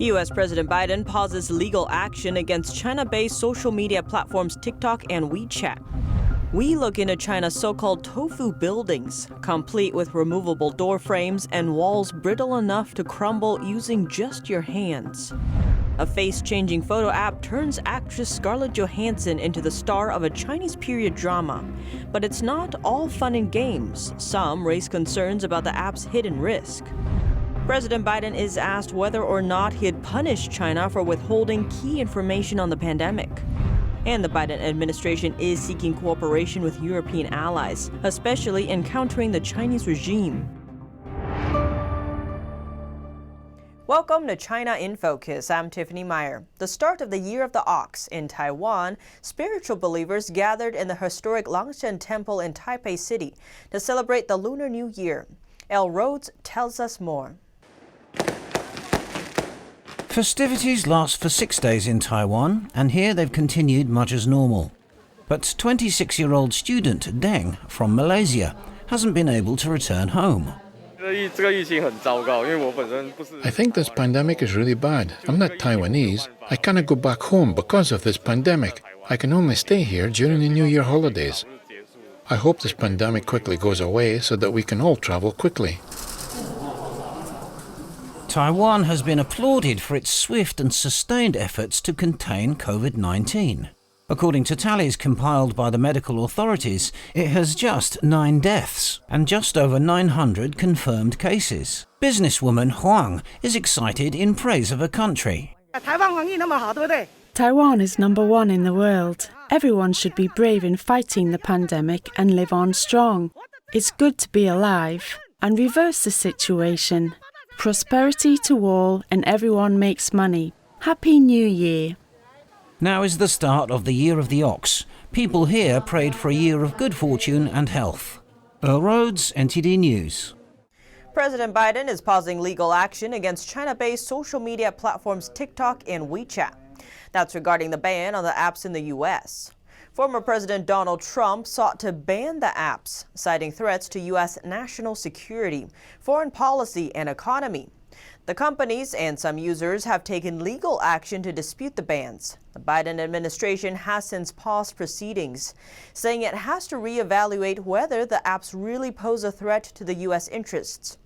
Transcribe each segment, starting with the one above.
U.S. President Biden pauses legal action against China-based social media platforms TikTok and Wechat. We look into China's so-called Tofu buildings, complete with removable door frames and walls brittle enough to crumble using just your hands. A face-changing photo app turns actress Scarlett Johansson into the star of a Chinese period drama. But it's not all fun and games. Some raise concerns about the app's hidden risk. President Biden is asked whether or not he'd punish China for withholding key information on the pandemic. And the Biden administration is seeking cooperation with European allies, especially in countering the Chinese regime. Welcome to China in Focus. I'm Tiffany Meyer. The start of the Year of the Ox in Taiwan, spiritual believers gathered in the historic Langshan Temple in Taipei City to celebrate the Lunar New Year. Elle Rhodes tells us more. Festivities last for 6 days in Taiwan, and here they've continued much as normal. But 26-year-old student Deng from Malaysia hasn't been able to return home. I think this pandemic is really bad. I'm not Taiwanese. I cannot go back home because of this pandemic. I can only stay here during the New Year holidays. I hope this pandemic quickly goes away so that we can all travel quickly. Taiwan has been applauded for its swift and sustained efforts to contain COVID-19. According to tallies compiled by the medical authorities, it has just 9 deaths and just over 900 confirmed cases. Businesswoman Huang is excited in praise of her country. Taiwan is number 1 in the world. Everyone should be brave in fighting the pandemic and live on strong. It's good to be alive and reverse the situation. Prosperity to all and everyone makes money. Happy New Year. Now is the start of the Year of the Ox. People here prayed for a year of good fortune and health. Elle Rhodes, NTD News. President Biden is pausing legal action against China-based social media platforms TikTok and Wechat. That's regarding the ban on the apps in the U.S. Former President Donald Trump sought to ban the apps, citing threats to U.S. national security, foreign policy, and economy. The companies and some users have taken legal action to dispute the bans. The Biden administration has since paused proceedings, saying it has to reevaluate whether the apps really pose a threat to the U.S. interests.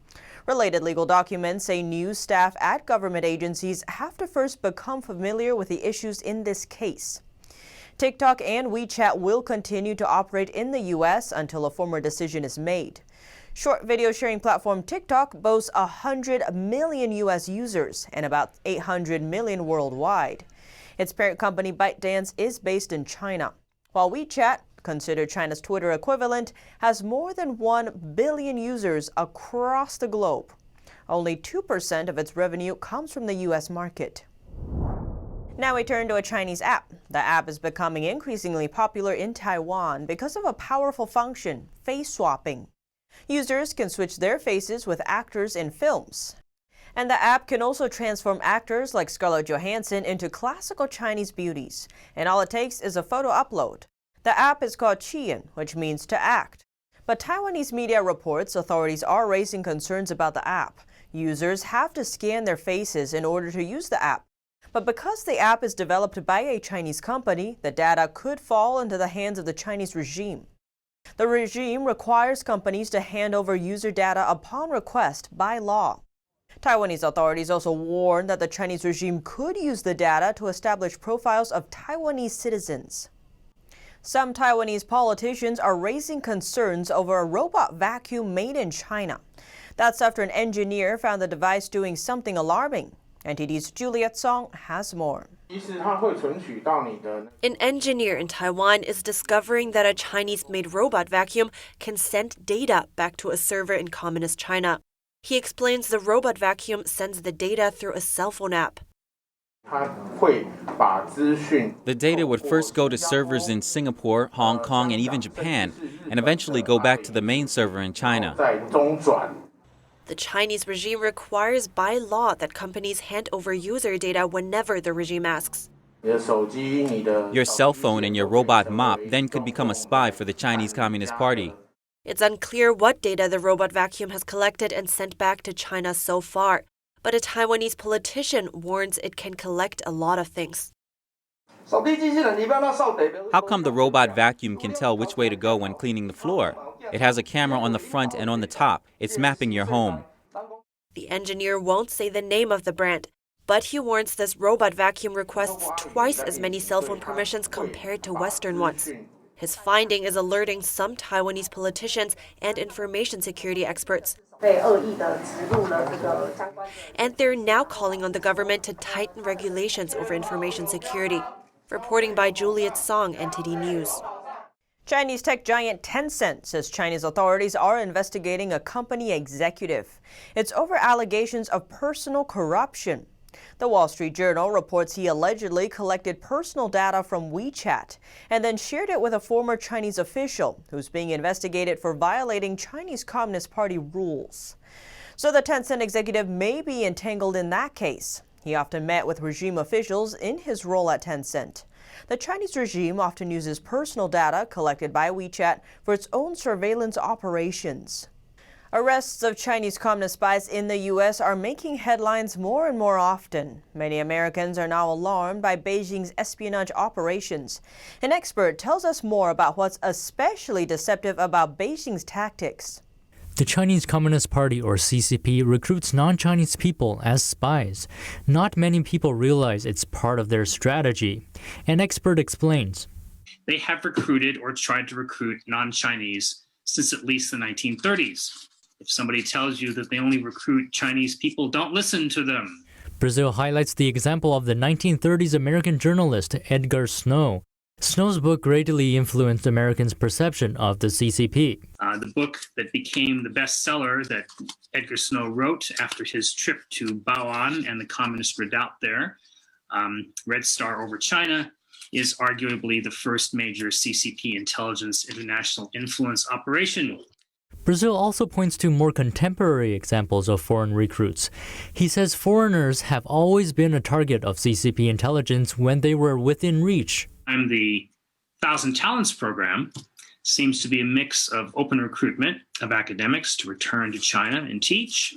Related legal documents say news staff at government agencies have to first become familiar with the issues in this case. TikTok and Wechat will continue to operate in the U.S. until a formal decision is made. Short video sharing platform TikTok boasts 100 million U.S. users and about 800 million worldwide. Its parent company ByteDance is based in China, while Wechat, considered China's Twitter equivalent, has more than 1 billion users across the globe. Only 2% of its revenue comes from the U.S. market. Now we turn to a Chinese app. The app is becoming increasingly popular in Taiwan because of a powerful function, face swapping. Users can switch their faces with actors in films. And the app can also transform actors like Scarlett Johansson into classical Chinese beauties. And all it takes is a photo upload. The app is called Qian, which means to act. But Taiwanese media reports authorities are raising concerns about the app. Users have to scan their faces in order to use the app. But because the app is developed by a Chinese company, the data could fall into the hands of the Chinese regime. The regime requires companies to hand over user data upon request by law. Taiwanese authorities also warn that the Chinese regime could use the data to establish profiles of Taiwanese citizens. Some Taiwanese politicians are raising concerns over a robot vacuum made in China. That's after an engineer found the device doing something alarming. NTD's Juliet Song has more. An engineer in Taiwan is discovering that a Chinese-made robot vacuum can send data back to a server in communist China. He explains the robot vacuum sends the data through a cell phone app. The data would first go to servers in Singapore, Hong Kong, and even Japan, and eventually go back to the main server in China. The Chinese regime requires by law that companies hand over user data whenever the regime asks. Your cell phone and your robot mop then could become a spy for the Chinese Communist Party. It's unclear what data the robot vacuum has collected and sent back to China so far. But a Taiwanese politician warns it can collect a lot of things. How come the robot vacuum can tell which way to go when cleaning the floor? It has a camera on the front and on the top. It's mapping your home. The engineer won't say the name of the brand, but he warns this robot vacuum requests twice as many cell phone permissions compared to Western ones. His finding is alerting some Taiwanese politicians and information security experts. And they're now calling on the government to tighten regulations over information security. Reporting by Juliet Song, NTD News. Chinese tech giant Tencent says Chinese authorities are investigating a company executive. It's over allegations of personal corruption. The Wall Street Journal reports he allegedly collected personal data from Wechat and then shared it with a former Chinese official who's being investigated for violating Chinese Communist Party rules. So the Tencent executive may be entangled in that case. He often met with regime officials in his role at Tencent. The Chinese regime often uses personal data collected by Wechat for its own surveillance operations. Arrests of Chinese communist spies in the U.S. are making headlines more and more often. Many Americans are now alarmed by Beijing's espionage operations. An expert tells us more about what's especially deceptive about Beijing's tactics. The Chinese Communist Party, or CCP, recruits non-Chinese people as spies. Not many people realize it's part of their strategy. An expert explains. They have recruited or tried to recruit non-Chinese since at least the 1930s. If somebody tells you that they only recruit Chinese people, don't listen to them. Brazil highlights the example of the 1930s American journalist Edgar Snow. Snow's book greatly influenced Americans' perception of the CCP. The book that became the bestseller that Edgar Snow wrote after his trip to Bao'an and the communist redoubt there, Red Star over China, is arguably the first major CCP intelligence international influence operation. Brazil also points to more contemporary examples of foreign recruits. He says foreigners have always been a target of CCP intelligence when they were within reach. The 1,000 Talents program seems to be a mix of open recruitment of academics to return to China and teach,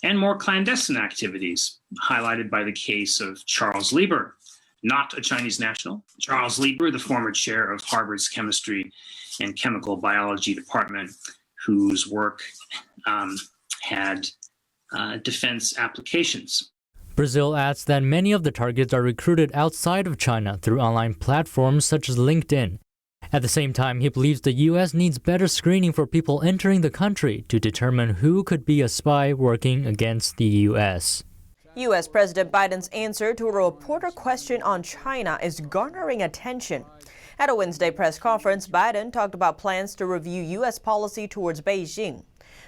and more clandestine activities, highlighted by the case of Charles Lieber, not a Chinese national. Charles Lieber, the former chair of Harvard's Chemistry and Chemical Biology Department, whose work had defense applications. Brazil adds that many of the targets are recruited outside of China through online platforms such as LinkedIn. At the same time, he believes the U.S. needs better screening for people entering the country to determine who could be a spy working against the U.S. U.S. President Biden's answer to a reporter question on China is garnering attention. At a Wednesday press conference, Biden talked about plans to review U.S. policy towards Beijing.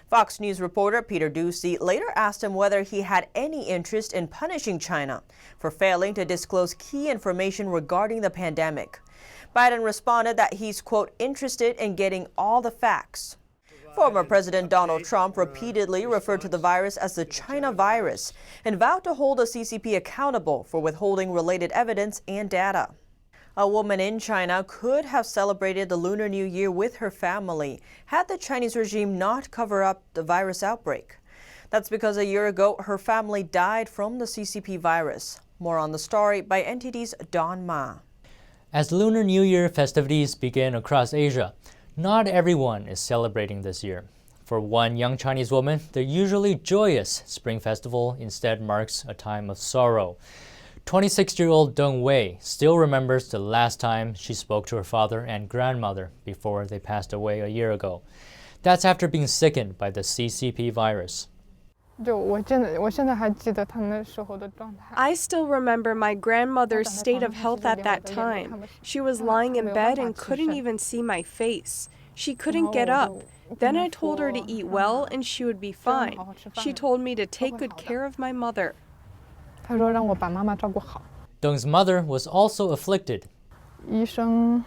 Fox News reporter Peter Doocy later asked him whether he had any interest in punishing China for failing to disclose key information regarding the pandemic. Biden responded that he's, quote, interested in getting all the facts. Former President Donald Trump repeatedly referred to the virus as the China virus and vowed to hold the CCP accountable for withholding related evidence and data. A woman in China could have celebrated the Lunar New Year with her family had the Chinese regime not covered up the virus outbreak. That's because a year ago, her family died from the CCP virus. More on the story by NTD's Don Ma. As Lunar New Year festivities begin across Asia, not everyone is celebrating this year. For one young Chinese woman, the usually joyous Spring Festival instead marks a time of sorrow. 26-year-old Deng Wei still remembers the last time she spoke to her father and grandmother before they passed away a year ago. That's after being sickened by the CCP virus. I still remember my grandmother's state of health at that time. She was lying in bed and couldn't even see my face. She couldn't get up. Then I told her to eat well and she would be fine. She told me to take good care of my mother. Deng's mother was also afflicted. The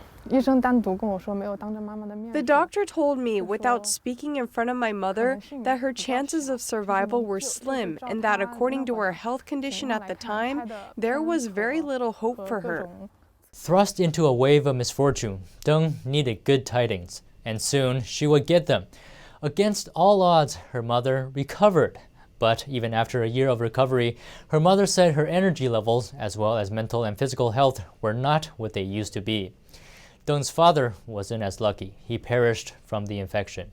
doctor told me, without speaking in front of my mother, that her chances of survival were slim and that according to her health condition at the time, there was very little hope for her. Thrust into a wave of misfortune, Deng needed good tidings, and soon she would get them. Against all odds, her mother recovered. But even after a year of recovery, her mother said her energy levels, as well as mental and physical health, were not what they used to be. Deng's father wasn't as lucky. He perished from the infection.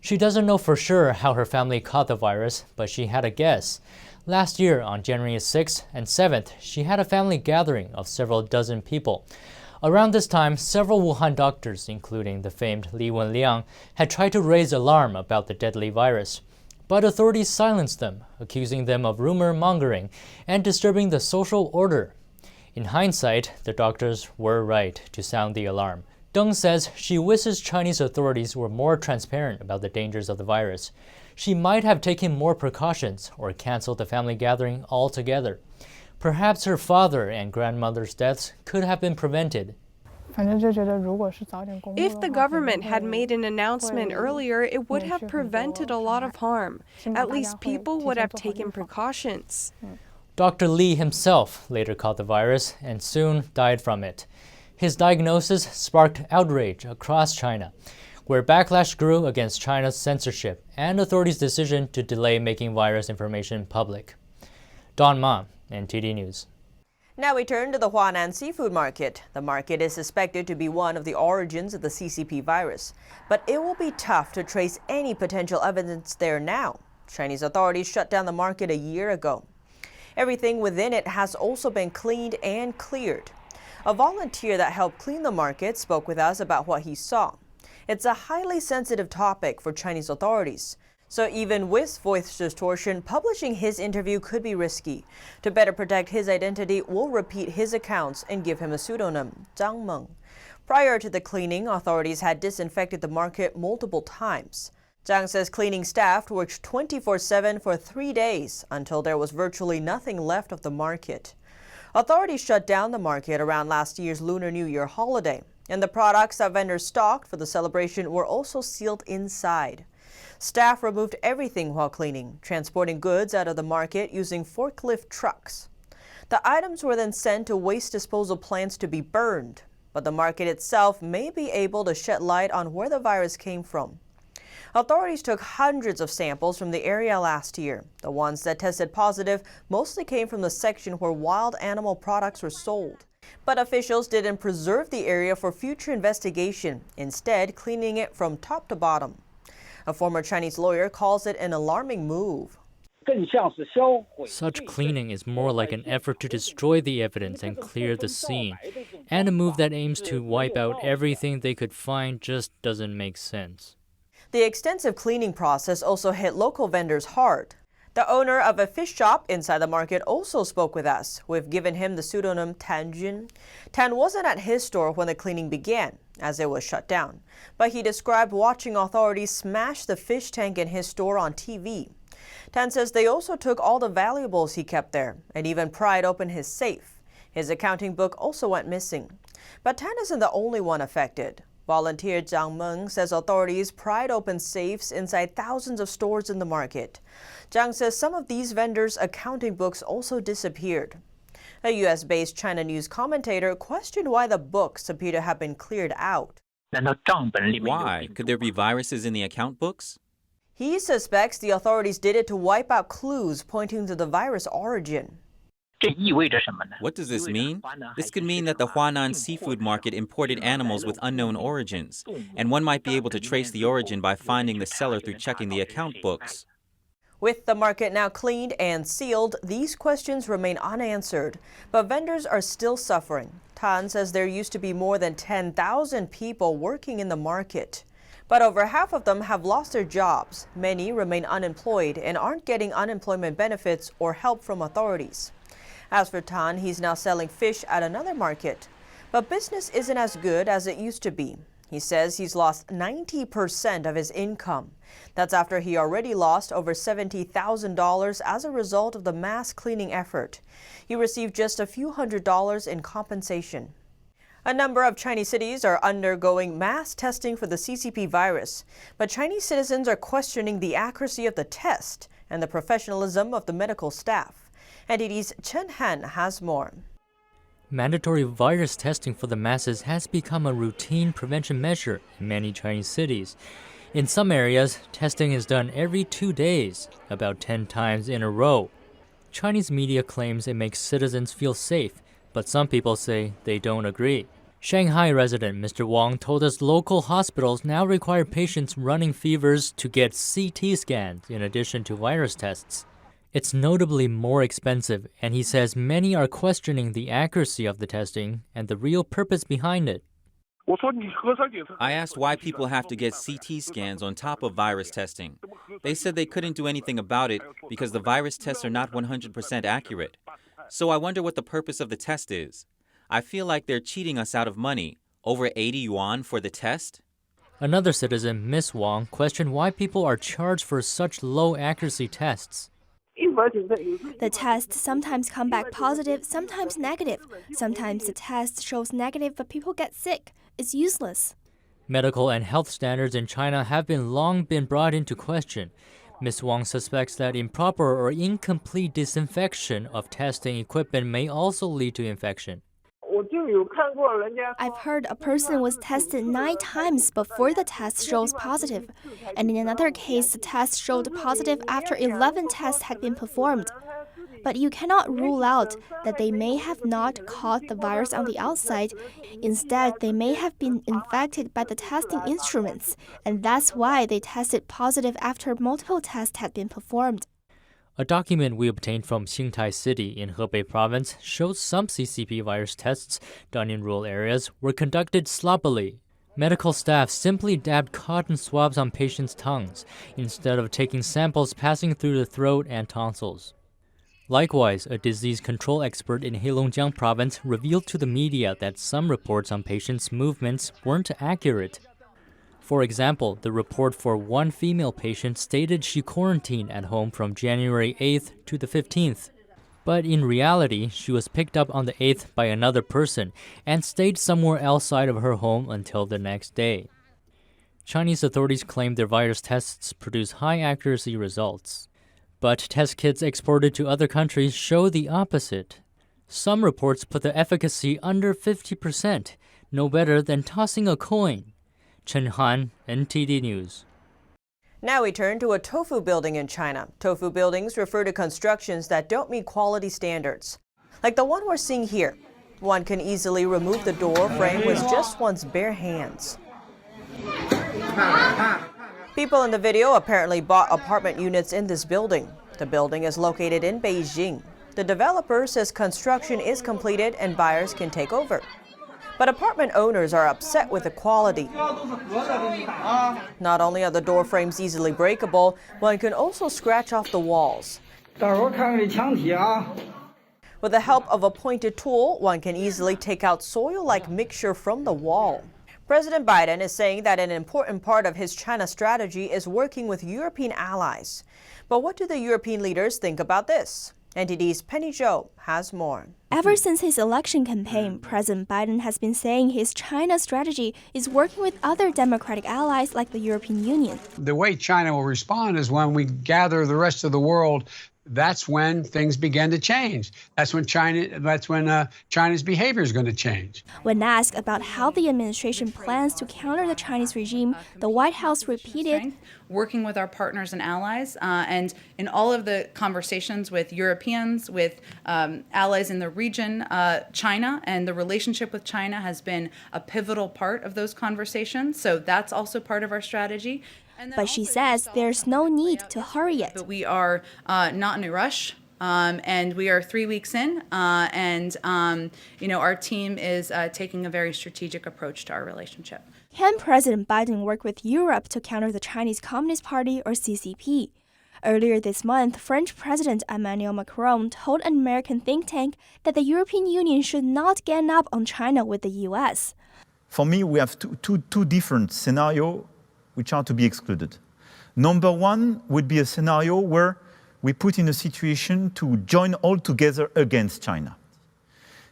She doesn't know for sure how her family caught the virus, but she had a guess. Last year, on January 6th and 7th, she had a family gathering of several dozen people. Around this time, several Wuhan doctors, including the famed Li Wenliang, had tried to raise alarm about the deadly virus. But authorities silenced them, accusing them of rumor mongering and disturbing the social order. In hindsight, the doctors were right to sound the alarm. Deng says she wishes Chinese authorities were more transparent about the dangers of the virus. She might have taken more precautions or canceled the family gathering altogether. Perhaps her father and grandmother's deaths could have been prevented. If the government had made an announcement earlier, it would have prevented a lot of harm. At least people would have taken precautions. Dr. Li himself later caught the virus and soon died from it. His diagnosis sparked outrage across China, where backlash grew against China's censorship and authorities' decision to delay making virus information public. Don Ma, NTD News. Now we turn to the Huanan seafood market. The market is suspected to be one of the origins of the CCP virus, but it will be tough to trace any potential evidence there now. Chinese authorities shut down the market a year ago. Everything within it has also been cleaned and cleared. A volunteer that helped clean the market spoke with us about what he saw. It's a highly sensitive topic for Chinese authorities. So even with voice distortion, publishing his interview could be risky. To better protect his identity, we'll repeat his accounts and give him a pseudonym, Zhang Meng. Prior to the cleaning, authorities had disinfected the market multiple times. Zhang says cleaning staff worked 24/7 for 3 days until there was virtually nothing left of the market. Authorities shut down the market around last year's Lunar New Year holiday, and the products that vendors stocked for the celebration were also sealed inside. Staff removed everything while cleaning, transporting goods out of the market using forklift trucks. The items were then sent to waste disposal plants to be burned, but the market itself may be able to shed light on where the virus came from. Authorities took hundreds of samples from the area last year. The ones that tested positive mostly came from the section where wild animal products were sold. But officials didn't preserve the area for future investigation, instead cleaning it from top to bottom. A former Chinese lawyer calls it an alarming move. Such cleaning is more like an effort to destroy the evidence and clear the scene, and a move that aims to wipe out everything they could find just doesn't make sense. The extensive cleaning process also hit local vendors hard. The owner of a fish shop inside the market also spoke with us. We've given him the pseudonym Tan Jun. Tan wasn't at his store when the cleaning began, as it was shut down, but he described watching authorities smash the fish tank in his store on TV. Tan says they also took all the valuables he kept there and even pried open his safe. His accounting book also went missing. But Tan isn't the only one affected. Volunteer Zhang Meng says authorities pried open safes inside thousands of stores in the market. Zhang says some of these vendors' accounting books also disappeared. A U.S.-based China News commentator questioned why the books appear to have been cleared out. Why? Could there be viruses in the account books? He suspects the authorities did it to wipe out clues pointing to the virus origin. What does this mean? This could mean that the Huanan seafood market imported animals with unknown origins, and one might be able to trace the origin by finding the seller through checking the account books. With the market now cleaned and sealed, these questions remain unanswered, but vendors are still suffering. Tan says there used to be more than 10,000 people working in the market, but over half of them have lost their jobs. Many remain unemployed and aren't getting unemployment benefits or help from authorities. As for Tan, he's now selling fish at another market, but business isn't as good as it used to be. He says he's lost 90% of his income. That's after he already lost over $70,000 as a result of the mass cleaning effort. He received just a few $100s in compensation. A number of Chinese cities are undergoing mass testing for the CCP virus, but Chinese citizens are questioning the accuracy of the test and the professionalism of the medical staff. NTD's Chen Han has more. Mandatory virus testing for the masses has become a routine prevention measure in many Chinese cities. In some areas, testing is done every 2 days, about 10 times in a row. Chinese media claims it makes citizens feel safe, but some people say they don't agree. Shanghai resident Mr. Wang told us local hospitals now require patients running fevers to get CT scans in addition to virus tests. It's notably more expensive, and he says many are questioning the accuracy of the testing and the real purpose behind it. I asked why people have to get CT scans on top of virus testing. They said they couldn't do anything about it because the virus tests are not 100% accurate. So I wonder what the purpose of the test is. I feel like they're cheating us out of money. Over 80 yuan for the test? Another citizen, Miss Wang, questioned why people are charged for such low accuracy tests. The tests sometimes come back positive, sometimes negative. Sometimes the test shows negative, but people get sick. It's useless. Medical and health standards in China have long been brought into question. Ms. Wang suspects that improper or incomplete disinfection of testing equipment may also lead to infection. I've heard a person was tested 9 times before the test shows positive, and in another case, the test showed positive after 11 tests had been performed. But you cannot rule out that they may have not caught the virus on the outside. Instead, they may have been infected by the testing instruments, and that's why they tested positive after multiple tests had been performed. A document we obtained from Xingtai City in Hebei province shows some CCP virus tests done in rural areas were conducted sloppily. Medical staff simply dabbed cotton swabs on patients' tongues instead of taking samples passing through the throat and tonsils. Likewise, a disease control expert in Heilongjiang province revealed to the media that some reports on patients' movements weren't accurate. For example, the report for one female patient stated she quarantined at home from January 8th to the 15th. But in reality, she was picked up on the 8th by another person and stayed somewhere outside of her home until the next day. Chinese authorities claim their virus tests produce high accuracy results. But test kits exported to other countries show the opposite. Some reports put the efficacy under 50%, no better than tossing a coin. Chen Han, NTD News. Now we turn to a tofu building in China. Tofu buildings refer to constructions that don't meet quality standards. Like the one we're seeing here. One can easily remove the door frame with just one's bare hands. People in the video apparently bought apartment units in this building. The building is located in Beijing. The developer says construction is completed and buyers can take over. But apartment owners are upset with the quality. Not only are the door frames easily breakable, one can also scratch off the walls. With the help of a pointed tool, one can easily take out soil-like mixture from the wall. President Biden is saying that an important part of his China strategy is working with European allies. But what do the European leaders think about this? NTD's Penny Zhou has more. Ever since his election campaign, President Biden has been saying his China strategy is working with other democratic allies like the European Union. The way China will respond is when we gather the rest of the world. That's when things begin to change. That's when China's behavior is going to change. When asked about how the administration plans to counter the Chinese regime, the White House repeated, working with our partners and allies, and in all of the conversations with Europeans, with allies in the region, China and the relationship with China has been a pivotal part of those conversations. So that's also part of our strategy. But she says there's no need to hurry it. But we are not in a rush, and we are 3 weeks in, and our team is taking a very strategic approach to our relationship. Can President Biden work with Europe to counter the Chinese Communist Party, or CCP? Earlier this month, French President Emmanuel Macron told an American think tank that the European Union should not gang up on China with the U.S. For me, we have two different scenarios which are to be excluded. Number one would be a scenario where we put in a situation to join all together against China.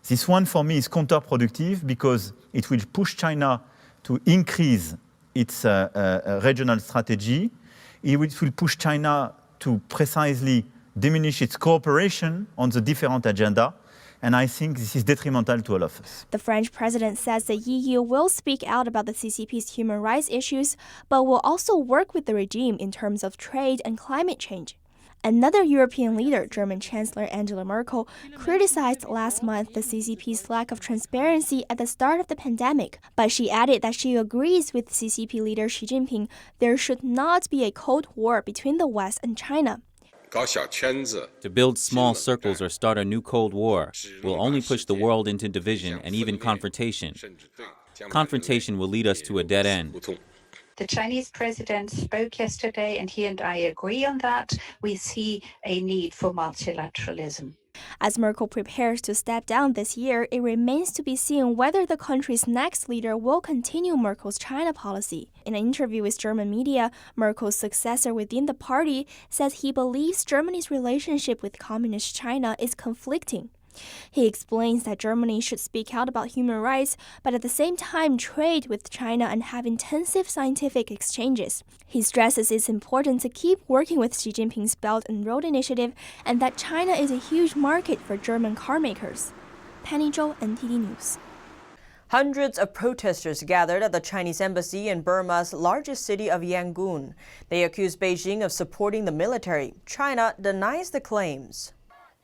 This one for me is counterproductive because it will push China to increase its regional strategy. It will push China to precisely diminish its cooperation on the different agenda. And I think this is detrimental to all of us. The French president says the EU will speak out about the CCP's human rights issues, but will also work with the regime in terms of trade and climate change. Another European leader, German Chancellor Angela Merkel, criticized last month the CCP's lack of transparency at the start of the pandemic, but she added that she agrees with CCP leader Xi Jinping there should not be a Cold War between the West and China. To build small circles or start a new Cold War will only push the world into division and even confrontation. Confrontation will lead us to a dead end. The Chinese president spoke yesterday, and he and I agree on that. We see a need for multilateralism. As Merkel prepares to step down this year, it remains to be seen whether the country's next leader will continue Merkel's China policy. In an interview with German media, Merkel's successor within the party says he believes Germany's relationship with Communist China is conflicting. He explains that Germany should speak out about human rights, but at the same time trade with China and have intensive scientific exchanges. He stresses it's important to keep working with Xi Jinping's Belt and Road Initiative and that China is a huge market for German car makers. Penny Zhou, NTD News. Hundreds of protesters gathered at the Chinese embassy in Burma's largest city of Yangon. They accuse Beijing of supporting the military. China denies the claims.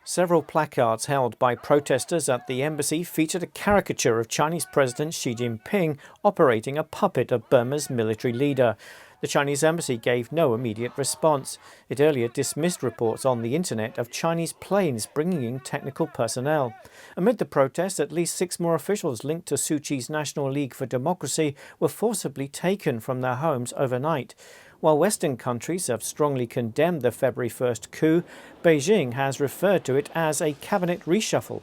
Several placards held by protesters at the embassy featured a caricature of Chinese President Xi Jinping operating a puppet of Burma's military leader. The Chinese embassy gave no immediate response. It earlier dismissed reports on the internet of Chinese planes bringing in technical personnel. Amid the protests, at least 6 more officials linked to Suu Kyi's National League for Democracy were forcibly taken from their homes overnight. While Western countries have strongly condemned the February 1st coup, Beijing has referred to it as a cabinet reshuffle.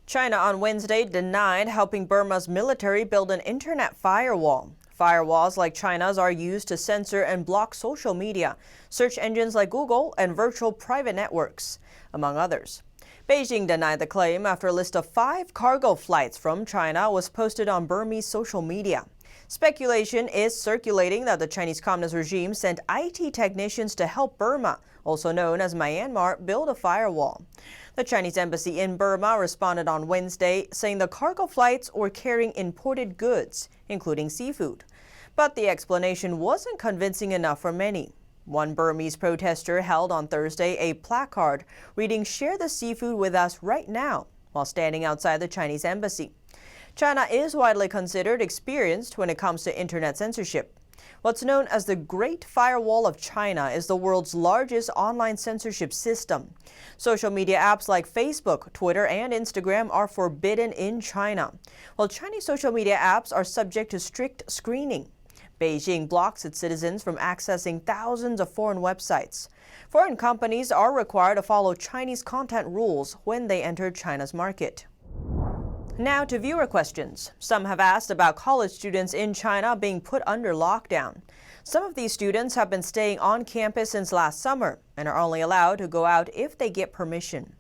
China on Wednesday denied helping Burma's military build an internet firewall. Firewalls like China's are used to censor and block social media, search engines like Google, and virtual private networks, among others. Beijing denied the claim after a list of 5 cargo flights from China was posted on Burmese social media. Speculation is circulating that the Chinese Communist regime sent IT technicians to help Burma, also known as Myanmar, build a firewall. The Chinese embassy in Burma responded on Wednesday, saying the cargo flights were carrying imported goods, including seafood. But the explanation wasn't convincing enough for many. One Burmese protester held on Thursday a placard reading "Share the seafood with us right now," while standing outside the Chinese embassy. China is widely considered experienced when it comes to internet censorship. What's known as the Great Firewall of China is the world's largest online censorship system. Social media apps like Facebook, Twitter, and Instagram are forbidden in China, while Chinese social media apps are subject to strict screening. Beijing blocks its citizens from accessing thousands of foreign websites. Foreign companies are required to follow Chinese content rules when they enter China's market. Now to viewer questions. Some have asked about college students in China being put under lockdown. Some of these students have been staying on campus since last summer and are only allowed to go out if they get permission.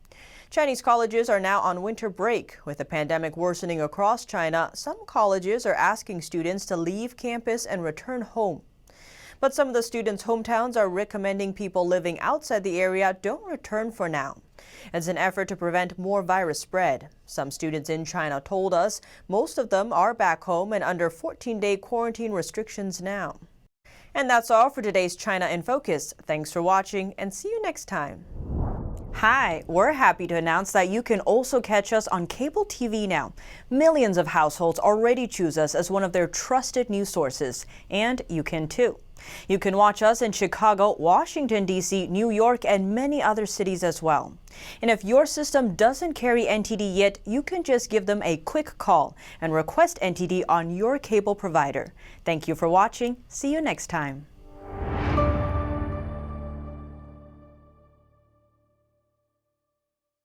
Chinese colleges are now on winter break. With the pandemic worsening across China, some colleges are asking students to leave campus and return home. But some of the students' hometowns are recommending people living outside the area don't return for now. It's an effort to prevent more virus spread. Some students in China told us most of them are back home and under 14-day quarantine restrictions now. And that's all for today's China in Focus. Thanks for watching and see you next time. Hi, we're happy to announce that you can also catch us on cable TV now. Millions of households already choose us as one of their trusted news sources, and you can too. You can watch us in Chicago, Washington, D.C., New York, and many other cities as well. And if your system doesn't carry NTD yet, you can just give them a quick call and request NTD on your cable provider. Thank you for watching. See you next time.